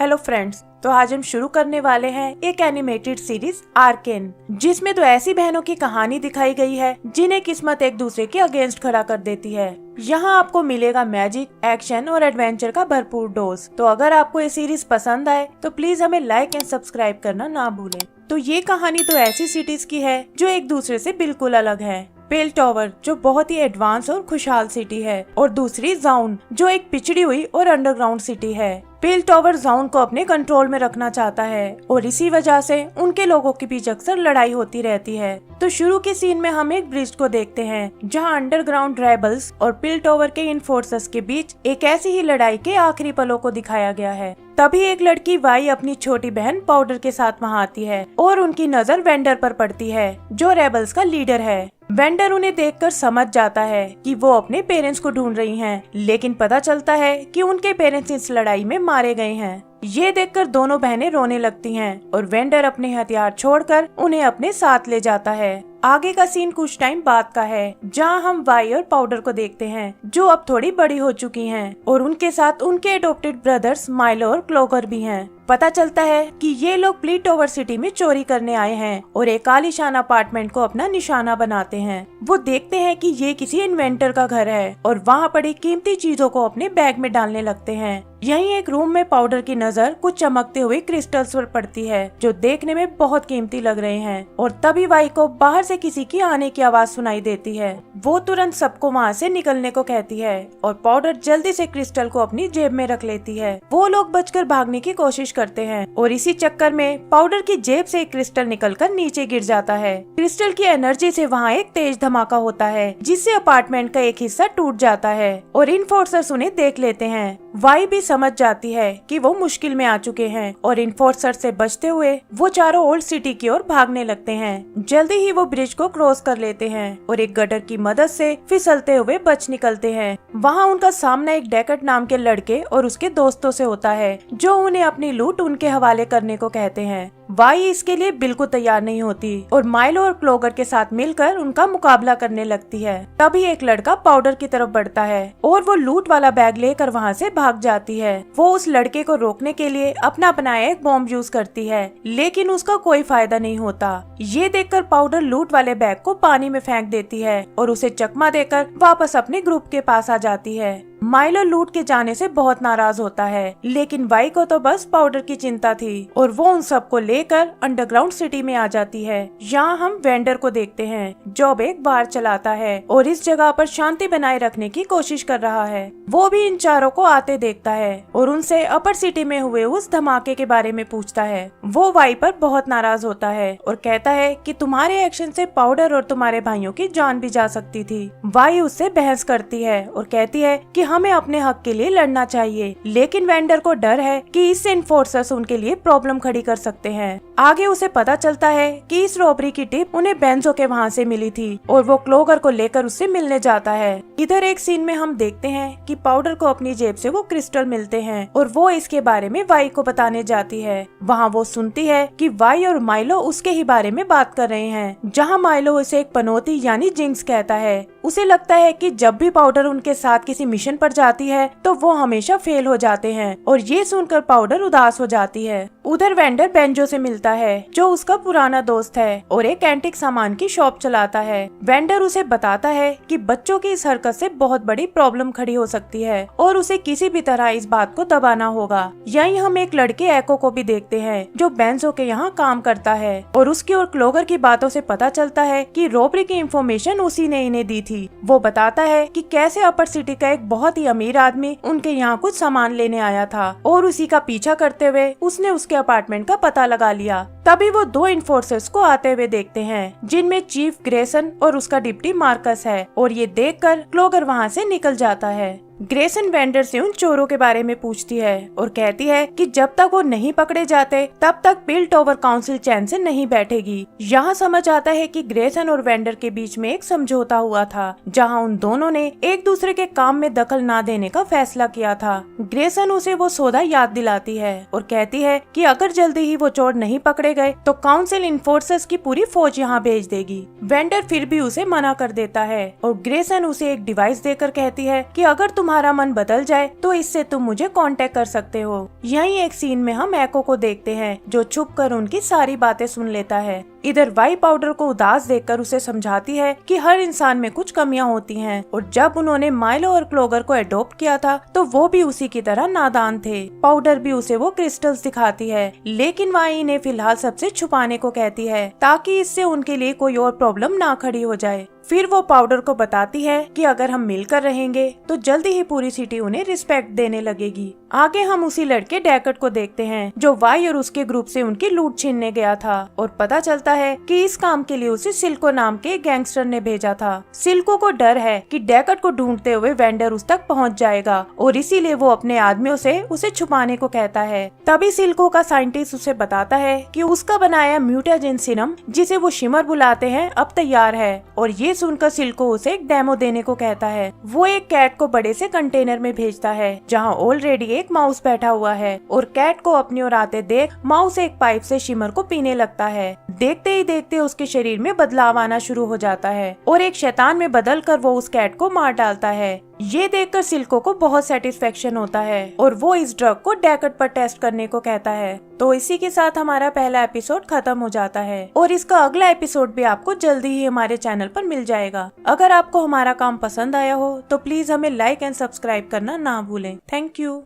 Hello friends, तो आज हम शुरू करने वाले हैं एक एनिमेटेड सीरीज आर्केन, जिसमें दो ऐसी बहनों की कहानी दिखाई गई है जिन्हें किस्मत एक दूसरे के अगेंस्ट खड़ा कर देती है। यहाँ आपको मिलेगा मैजिक, एक्शन और एडवेंचर का भरपूर डोज। तो अगर आपको ये सीरीज पसंद आए तो प्लीज हमें लाइक एंड सब्सक्राइब करना ना भूलें। तो ये कहानी तो ऐसी सिटीज की है जो एक दूसरे से बिल्कुल अलग है। पेल टॉवर जो बहुत ही एडवांस और खुशहाल सिटी है, और दूसरी जाउन जो एक पिछड़ी हुई और अंडरग्राउंड सिटी है। पेल टॉवर जाउन को अपने कंट्रोल में रखना चाहता है और इसी वजह से उनके लोगों के बीच अक्सर लड़ाई होती रहती है। तो शुरू के सीन में हम एक ब्रिज को देखते हैं जहां अंडरग्राउंड रेबल्स और पेल टॉवर के इनफोर्सर्स के बीच एक ऐसी ही लड़ाई के आखिरी पलों को दिखाया गया है। तभी एक लड़की वाई अपनी छोटी बहन पाउडर के साथ वहां आती है और उनकी नजर वेंडर पर पड़ती है जो रेबल्स का लीडर है। वेंडर उन्हें देखकर समझ जाता है कि वो अपने पेरेंट्स को ढूंढ रही हैं, लेकिन पता चलता है कि उनके पेरेंट्स इस लड़ाई में मारे गए हैं। ये देखकर दोनों बहनें रोने लगती हैं और वेंडर अपने हथियार छोड़कर उन्हें अपने साथ ले जाता है। आगे का सीन कुछ टाइम बाद का है जहां हम वाई और पाउडर को देखते हैं जो अब थोड़ी बड़ी हो चुकी हैं और उनके साथ उनके एडॉप्टेड ब्रदर्स माइलो और क्लोगर भी हैं। पता चलता है कि ये लोग प्लीटोवर सिटी में चोरी करने आए हैं और एक आलीशान अपार्टमेंट को अपना निशाना बनाते हैं। वो देखते हैं कि ये किसी इन्वेंटर का घर है और वहाँ पड़ी कीमती चीजों को अपने बैग में डालने लगते हैं। यहीं एक रूम में पाउडर की नजर कुछ चमकते हुए क्रिस्टल्स पर पड़ती है जो देखने में बहुत कीमती लग रहे हैं, और तभी वाई को बाहर से किसी की आने की आवाज सुनाई देती है। वो तुरंत सबको वहाँ से निकलने को कहती है और पाउडर जल्दी से क्रिस्टल को अपनी जेब में रख लेती है। वो लोग बचकर भागने की कोशिश करते हैं और इसी चक्कर में पाउडर की जेब से एक क्रिस्टल निकलकर नीचे गिर जाता है। क्रिस्टल की एनर्जी से वहाँ एक तेज धमाका होता है जिससे अपार्टमेंट का एक हिस्सा टूट जाता है और इनफोर्सर्स उन्हें देख लेते हैं। वाई भी समझ जाती है कि वो मुश्किल में आ चुके हैं और इनफोर्सर से बचते हुए वो चारों ओल्ड सिटी की ओर भागने लगते हैं। जल्दी ही वो ब्रिज को क्रॉस कर लेते हैं और एक गटर की मदद से फिसलते हुए बच निकलते हैं। वहाँ उनका सामना एक डेकर्ट नाम के लड़के और उसके दोस्तों से होता है जो उन्हें अपनी लूट उनके हवाले करने को कहते हैं। वाई इसके लिए बिल्कुल तैयार नहीं होती और माइलो और क्लोगर के साथ मिलकर उनका मुकाबला करने लगती है। तभी एक लड़का पाउडर की तरफ बढ़ता है और वो लूट वाला बैग लेकर वहाँ से भाग जाती है। वो उस लड़के को रोकने के लिए अपना बनाया एक बॉम्ब यूज करती है, लेकिन उसका कोई फायदा नहीं होता। ये देखकर पाउडर लूट वाले बैग को पानी में फेंक देती है और उसे चकमा देकर वापस अपने ग्रुप के पास आ जाती है। माइलो लूट के जाने से बहुत नाराज होता है, लेकिन वाई को तो बस पाउडर की चिंता थी और वो उन सबको लेकर अंडरग्राउंड सिटी में आ जाती है। यहाँ हम वेंडर को देखते हैं जो अब एक बार चलाता है और इस जगह पर शांति बनाए रखने की कोशिश कर रहा है। वो भी इन चारों को आते देखता है और उनसे अपर सिटी में हुए उस धमाके के बारे में पूछता है। वो वाई पर बहुत नाराज होता है और कहता है कि तुम्हारे एक्शन से पाउडर और तुम्हारे भाइयों की जान भी जा सकती थी। वाई उससे बहस करती है और कहती है कि हमें अपने हक के लिए लड़ना चाहिए, लेकिन वेंडर को डर है कि इससे इनफोर्सर्स उनके लिए प्रॉब्लम खड़ी कर सकते हैं। आगे उसे पता चलता है कि इस रॉबरी की टिप उन्हें बेंजो के वहाँ से मिली थी और वो क्लोगर को लेकर उससे मिलने जाता है। इधर एक सीन में हम देखते हैं कि पाउडर को अपनी जेब से वो क्रिस्टल मिलते हैं और वो इसके बारे में वाई को बताने जाती है। वहाँ वो सुनती है कि वाई और माइलो उसके ही बारे में बात कर रहे हैं, जहाँ माइलो उसे एक पनौती यानी जिंक्स कहता है। उसे लगता है कि जब भी पाउडर उनके साथ किसी मिशन पर जाती है तो वो हमेशा फेल हो जाते हैं, और ये सुनकर पाउडर उदास हो जाती है। उधर वेंडर बेंजो से मिलता है जो उसका पुराना दोस्त है और एक एंटिक सामान की शॉप चलाता है। वेंडर उसे बताता है कि बच्चों की इस हरकत से बहुत बड़ी प्रॉब्लम खड़ी हो सकती है और उसे किसी भी तरह इस बात को दबाना होगा। यहीं हम एक लड़के एको को भी देखते हैं जो बेंजो के यहाँ काम करता है और उसकी और क्लोगर की बातों से पता चलता है कि रॉबरी की इंफॉर्मेशन उसी ने इन्हें दी थी। वो बताता है कि कैसे अपर सिटी का एक बहुत ही अमीर आदमी उनके यहाँ कुछ सामान लेने आया था और उसी का पीछा करते हुए उसने उसके अपार्टमेंट का पता लगा लिया। तभी वो दो इनफोर्सर्स को आते हुए देखते हैं जिनमें चीफ ग्रेसन और उसका डिप्टी मार्कस है, और ये देखकर क्लोगर वहाँ से निकल जाता है। ग्रेसन वेंडर से उन चोरों के बारे में पूछती है और कहती है कि जब तक वो नहीं पकड़े जाते तब तक पेल टॉवर काउंसिल चैन से नहीं बैठेगी। यहाँ समझ आता है कि ग्रेसन और वेंडर के बीच में एक समझौता हुआ था जहाँ उन दोनों ने एक दूसरे के काम में दखल ना देने का फैसला किया था। ग्रेसन उसे वो सौदा याद दिलाती है और कहती है कि अगर जल्दी ही वो चोर नहीं पकड़े गए तो काउंसिल इनफोर्सर्स की पूरी फौज यहाँ भेज देगी। वेंडर फिर भी उसे मना कर देता है और ग्रेसन उसे एक डिवाइस देकर कहती है कि अगर तुम तुम्हारा मन बदल जाए तो इससे तुम मुझे कांटेक्ट कर सकते हो। यही एक सीन में हम एको को देखते हैं जो छुप कर उनकी सारी बातें सुन लेता है। इधर वाई पाउडर को उदास देखकर उसे समझाती है कि हर इंसान में कुछ कमियां होती हैं और जब उन्होंने माइलो और क्लोगर को एडॉप्ट किया था तो वो भी उसी की तरह नादान थे। पाउडर भी उसे वो क्रिस्टल्स दिखाती है, लेकिन वाई इन्हें फिलहाल सबसे छुपाने को कहती है ताकि इससे उनके लिए कोई और प्रॉब्लम ना खड़ी हो जाए। फिर वो पाउडर को बताती है कि अगर हम मिलकर रहेंगे तो जल्दी ही पूरी सिटी उन्हें रिस्पेक्ट देने लगेगी। आगे हम उसी लड़के डैकट को देखते हैं जो वाई और उसके ग्रुप से उनकी लूट छीनने गया था और पता चलता है कि इस काम के लिए उसे सिल्को नाम के गैंगस्टर ने भेजा था। सिल्को को डर है कि डैकट को ढूंढते हुए वेंडर उस तक पहुंच जाएगा और इसीलिए वो अपने आदमियों से उसे छुपाने को कहता है। तभी सिल्को का साइंटिस्ट उसे बताता है कि उसका बनाया म्यूटाजेन सीरम, जिसे वो शिमर बुलाते हैं, अब तैयार है और ये सुनकर सिल्को उसे एक डेमो देने को कहता है। वो एक कैट को बड़े से कंटेनर में भेजता है जहाँ ऑलरेडी एक माउस बैठा हुआ है और कैट को अपनी ओर आते देख माउस एक पाइप से शिमर को पीने लगता है। देखते ही देखते उसके शरीर में बदलाव आना शुरू हो जाता है और एक शैतान में बदल कर वो उस कैट को मार डालता है। ये देखकर सिल्को को बहुत सेटिस्फेक्शन होता है और वो इस ड्रग को डैकट पर टेस्ट करने को कहता है। तो इसी के साथ हमारा पहला एपिसोड खत्म हो जाता है और इसका अगला एपिसोड भी आपको जल्दी ही हमारे चैनल पर मिल जाएगा। अगर आपको हमारा काम पसंद आया हो तो प्लीज हमें लाइक एंड सब्सक्राइब करना ना भूलें। Thank you.